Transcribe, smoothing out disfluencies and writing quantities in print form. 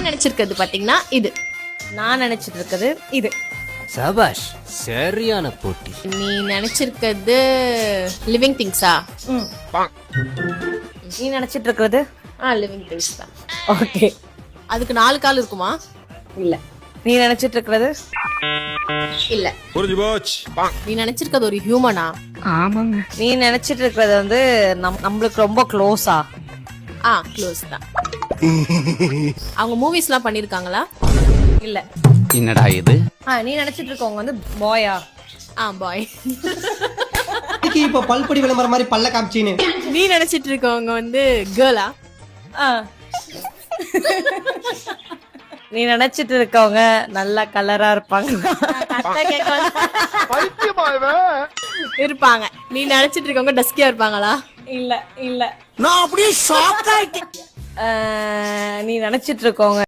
நான் நினைச்சிருக்கிறது பாத்தீங்கன்னா இது. நான் நினைச்சிட்டு இருக்கிறது இது. சபாஷ், சரியான போட்டி. நீ நினைச்சிருக்கிறது லிவிங் திங்ஸா? நீ நினைச்சிட்டு இருக்கிறது? லிவிங் திங்ஸ் தான். ஓகே. அதுக்கு 4 கால் இருக்குமா? இல்ல. நீ நினைச்சிட்டு இருக்கிறது? இல்ல. நீ நினைச்சிருக்கிறது ஒரு ஹியூமனா? ஆமாங்க. நீ நினைச்சிட்டு இருக்கிறது வந்து நம்மளுக்கு ரொம்ப க்ளோஸா? க்ளோஸ் தான். அவங்க மூவிஸ்லாம் பண்ணிருக்காங்களா? இல்ல. என்னடா இது? நீ நினைச்சிட்டு இருக்கவங்க வந்து பாயா? பாய். இப்ப பல்பொடி விளம்பரம் மாதிரி பல்ல காமிச்சின்னு. நீ நினைச்சிட்டு இருக்கவங்க வந்து கேர்ளா? நீ நினைச்சிட்டு இருக்கவங்க நல்ல கலரா இருப்பாங்க. இருப்பாங்க. நீ நினைச்சிட்டு இருக்கவங்க டஸ்கியா இருப்பாங்களா? இல்ல இல்ல. நான் அப்படியே ஷாக் ஆயிட்டேன். நீ நினைச்சிட்டு இருக்கவங்க